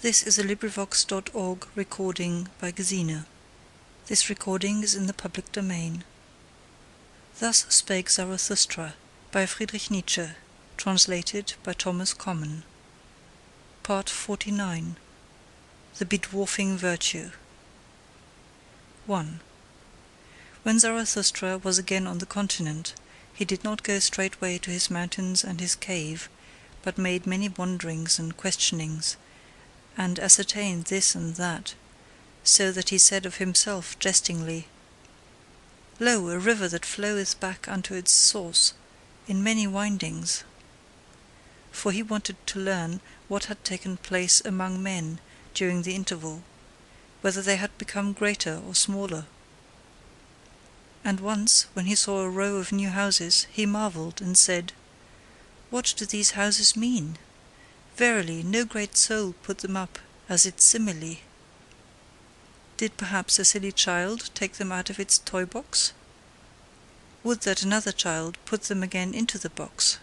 This is a LibriVox.org recording by Gesine. This recording is in the public domain. Thus Spake Zarathustra by Friedrich Nietzsche, translated by Thomas Common. Part 49. The Bedwarfing Virtue. 1. When Zarathustra was again on the continent, he did not go straightway to his mountains and his cave, but made many wanderings and questionings, and ascertained this and that, so that he said of himself jestingly, Lo, a river that floweth back unto its source, in many windings. For he wanted to learn what had taken place among men during the interval, whether they had become greater or smaller. And once, when he saw a row of new houses, he marvelled and said, What do these houses mean? Verily, no great soul put them up as its simile. Did perhaps a silly child take them out of its toy box? Would that another child put them again into the box.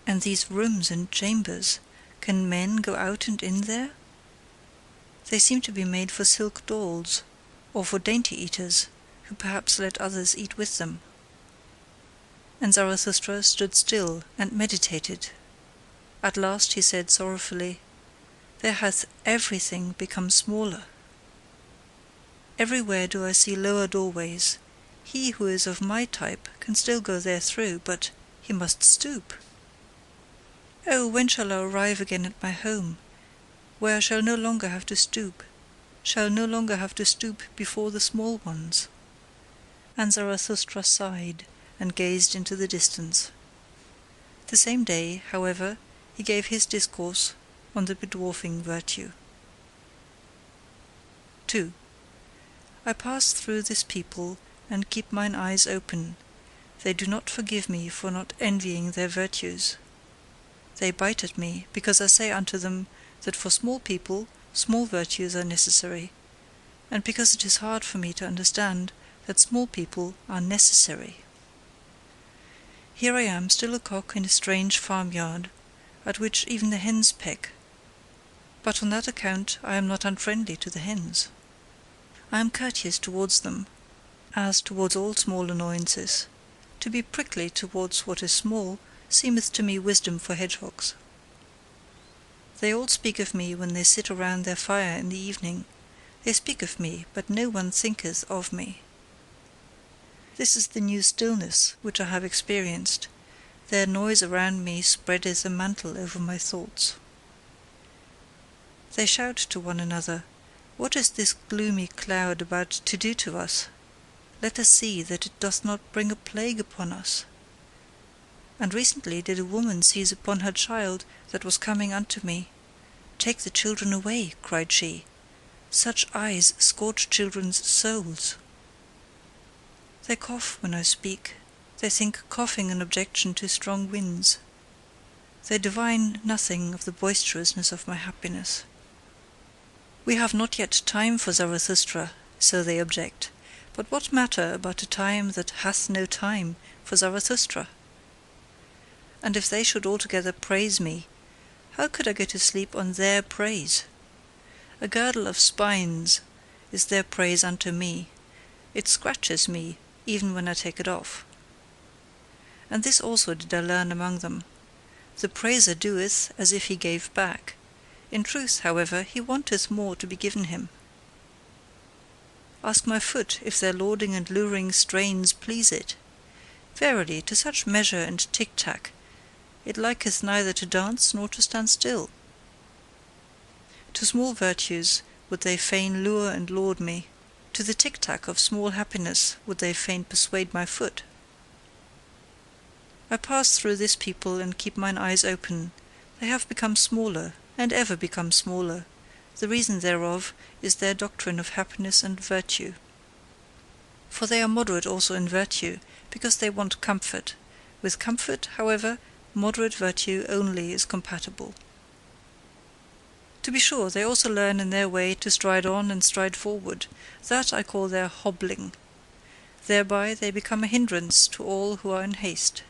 And these rooms and chambers, can men go out and in there? They seem to be made for silk dolls, or for dainty eaters, who perhaps let others eat with them. And Zarathustra stood still and meditated. At last he said sorrowfully, There hath everything become smaller. Everywhere do I see lower doorways. He who is of my type can still go there through, but he must stoop. Oh, when shall I arrive again at my home, where I shall no longer have to stoop, before the small ones? And Zarathustra sighed and gazed into the distance. The same day, however, he gave his discourse on the bedwarfing virtue. 2. I pass through this people and keep mine eyes open. They do not forgive me for not envying their virtues. They bite at me, because I say unto them that for small people small virtues are necessary, and because it is hard for me to understand that small people are necessary. Here I am still a cock in a strange farmyard, at which even the hens peck, but on that account I am not unfriendly to the hens. I am courteous towards them, as towards all small annoyances. To be prickly towards what is small seemeth to me wisdom for hedgehogs. They all speak of me when they sit around their fire in the evening. They speak of me, but no one thinketh of me. This is the new stillness which I have experienced. Their noise around me spreadeth a mantle over my thoughts. They shout to one another, What is this gloomy cloud about to do to us? Let us see that it doth not bring a plague upon us. And recently did a woman seize upon her child that was coming unto me. Take the children away, cried she. Such eyes scorch children's souls. They cough when I speak. They think coughing an objection to strong winds. They divine nothing of the boisterousness of my happiness. We have not yet time for Zarathustra, so they object. But what matter about a time that hath no time for Zarathustra? And if they should altogether praise me, how could I go to sleep on their praise? A girdle of spines is their praise unto me. It scratches me, even when I take it off. And this also did I learn among them. The praiser doeth as if he gave back. In truth, however, he wanteth more to be given him. Ask my foot if their lauding and luring strains please it. Verily, to such measure and tick-tack, it liketh neither to dance nor to stand still. To small virtues would they fain lure and laud me. To the tick-tack of small happiness would they fain persuade my foot. I pass through this people and keep mine eyes open. They have become smaller, and ever become smaller. The reason thereof is their doctrine of happiness and virtue. For they are moderate also in virtue, because they want comfort. With comfort, however, moderate virtue only is compatible. To be sure, they also learn in their way to stride on and stride forward. That I call their hobbling. Thereby they become a hindrance to all who are in haste.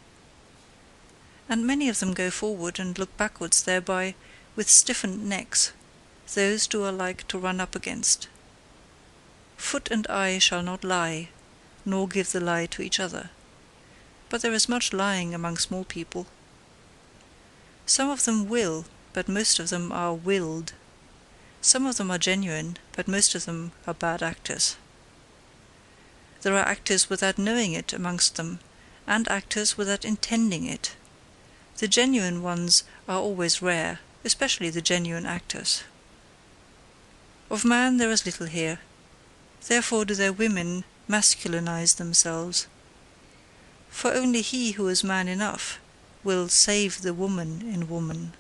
And many of them go forward and look backwards thereby, with stiffened necks, those do I like to run up against. Foot and eye shall not lie, nor give the lie to each other. But there is much lying among small people. Some of them will, but most of them are willed. Some of them are genuine, but most of them are bad actors. There are actors without knowing it amongst them, and actors without intending it. The genuine ones are always rare, especially the genuine actors. Of man there is little here. Therefore do their women masculinize themselves. For only he who is man enough will save the woman in woman.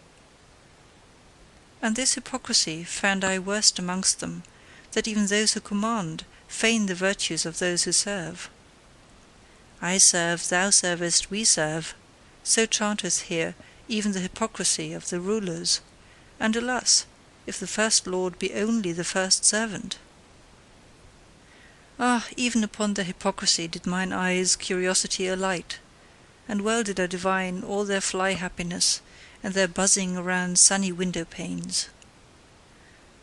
And this hypocrisy found I worst amongst them, that even those who command feign the virtues of those who serve. I serve, thou servest, we serve, so chanteth here even the hypocrisy of the rulers, and alas, if the first lord be only the first servant! Ah, even upon their hypocrisy did mine eyes' curiosity alight, and well did I divine all their fly happiness and their buzzing around sunny window panes.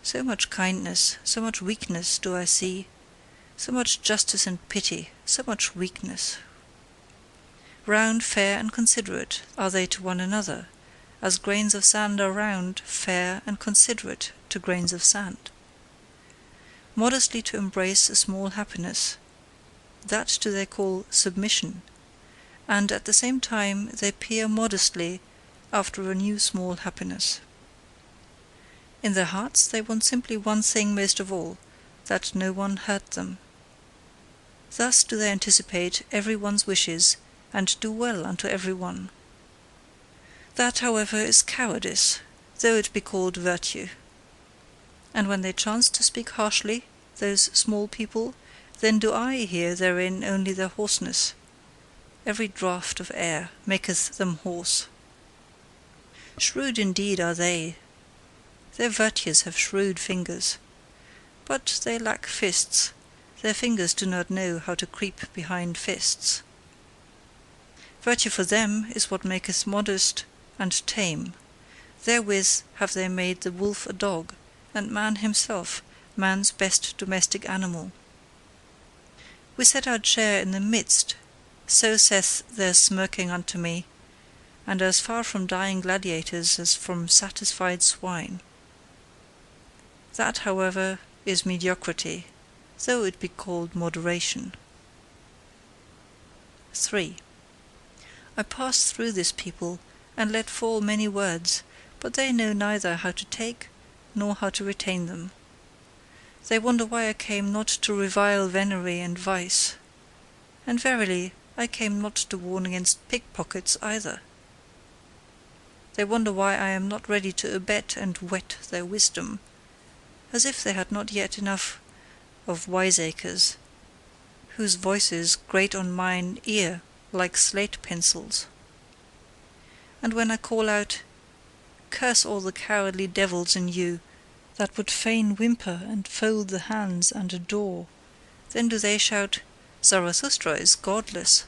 So much kindness, so much weakness do I see, so much justice and pity, so much weakness. Round, fair, and considerate are they to one another, as grains of sand are round, fair, and considerate to grains of sand. Modestly to embrace a small happiness, that do they call submission, and at the same time they peer modestly after a new small happiness. In their hearts they want simply one thing most of all, that no one hurt them. Thus do they anticipate every one's wishes, and do well unto every one. That, however, is cowardice, though it be called virtue. And when they chance to speak harshly, those small people, then do I hear therein only their hoarseness. Every draught of air maketh them hoarse. Shrewd indeed are they. Their virtues have shrewd fingers. But they lack fists. Their fingers do not know how to creep behind fists. Virtue for them is what maketh modest and tame. Therewith have they made the wolf a dog, and man himself man's best domestic animal. We set our chair in the midst, so saith their smirking unto me, and as far from dying gladiators as from satisfied swine. That, however, is mediocrity, though it be called moderation. 3. I pass through this people, and let fall many words, but they know neither how to take nor how to retain them. They wonder why I came not to revile venery and vice. And verily, I came not to warn against pickpockets either. They wonder why I am not ready to abet and whet their wisdom, as if they had not yet enough of wiseacres, whose voices grate on mine ear like slate pencils. And when I call out, "Curse all the cowardly devils in you, that would fain whimper and fold the hands and adore," then do they shout, "Zarathustra is godless."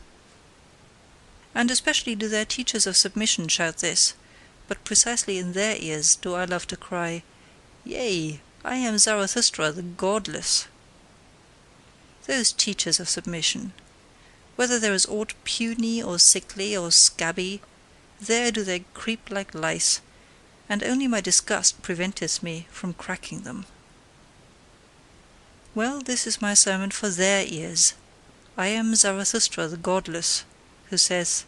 And especially do their teachers of submission shout this, but precisely in their ears do I love to cry, "Yea, I am Zarathustra the godless." Those teachers of submission, whether there is aught puny or sickly or scabby, there do they creep like lice, and only my disgust preventeth me from cracking them. Well, this is my sermon for their ears. I am Zarathustra the godless, who saith,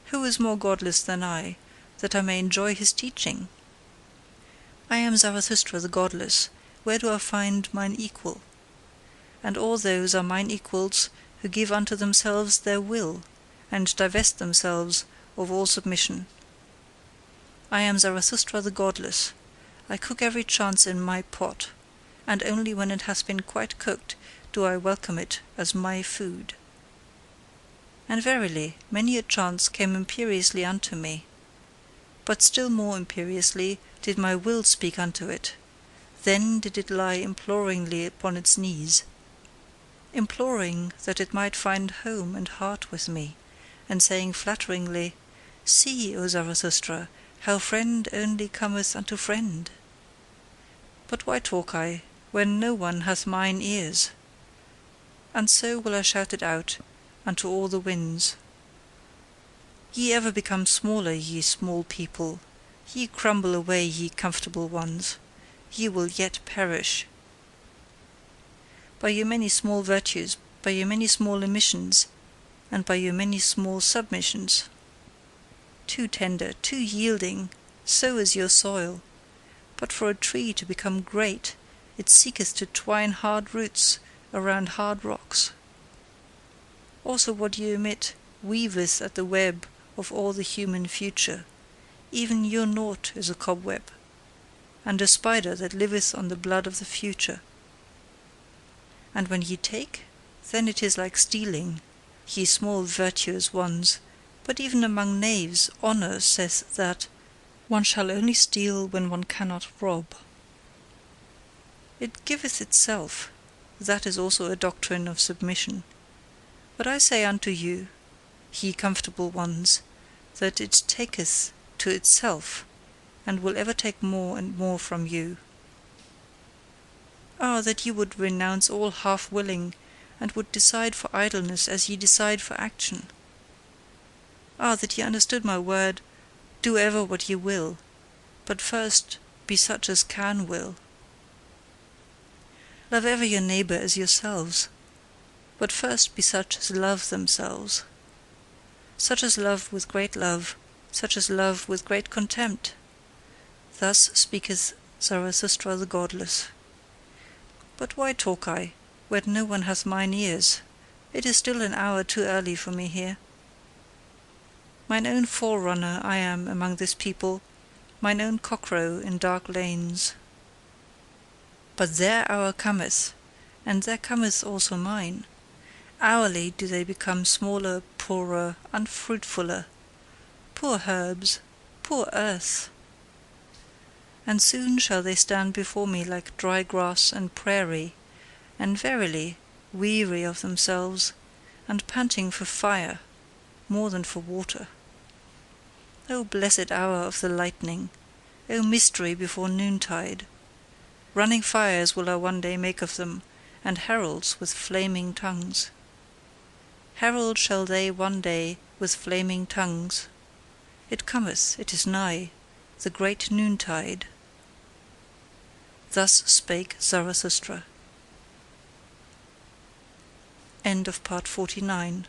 "Who is more godless than I, that I may enjoy his teaching?" I am Zarathustra the godless, where do I find mine equal? And all those are mine equals who give unto themselves their will, and divest themselves of all submission. I am Zarathustra the godless. I cook every chance in my pot, and only when it hath been quite cooked do I welcome it as my food. And verily, many a chance came imperiously unto me, but still more imperiously did my will speak unto it. Then did it lie imploringly upon its knees, imploring that it might find home and heart with me, and saying flatteringly, "See, O Zarathustra, how friend only cometh unto friend? But why talk I, when no one hath mine ears? And so will I shout it out unto all the winds. Ye ever become smaller, ye small people, ye crumble away, ye comfortable ones, ye will yet perish. By your many small virtues, by your many small emissions, and by your many small submissions. Too tender, too yielding, so is your soil. But for a tree to become great, it seeketh to twine hard roots around hard rocks. Also what ye emit weaveth at the web of all the human future. Even your nought is a cobweb, and a spider that liveth on the blood of the future. And when ye take, then it is like stealing, ye small virtuous ones. But even among knaves honour saith that one shall only steal when one cannot rob. It giveth itself, that is also a doctrine of submission. But I say unto you, ye comfortable ones, that it taketh to itself, and will ever take more and more from you. Ah, that ye would renounce all half-willing, and would decide for idleness as ye decide for action! Ah, that ye understood my word, do ever what ye will, but first be such as can will. Love ever your neighbour as yourselves, but first be such as love themselves. Such as love with great love, such as love with great contempt. Thus speaketh Zarathustra the godless. But why talk I, when no one hath mine ears? It is still an hour too early for me here. Mine own forerunner I am among this people, mine own cockcrow in dark lanes. But their hour cometh, and there cometh also mine. Hourly do they become smaller, poorer, unfruitfuller. Poor herbs, poor earth! And soon shall they stand before me like dry grass and prairie, and verily weary of themselves, and panting for fire more than for water. O blessed hour of the lightning! O mystery before noontide! Running fires will I one day make of them, and heralds with flaming tongues. Herald shall they one day with flaming tongues. It cometh, it is nigh, the great noontide. Thus spake Zarathustra. End of part 49.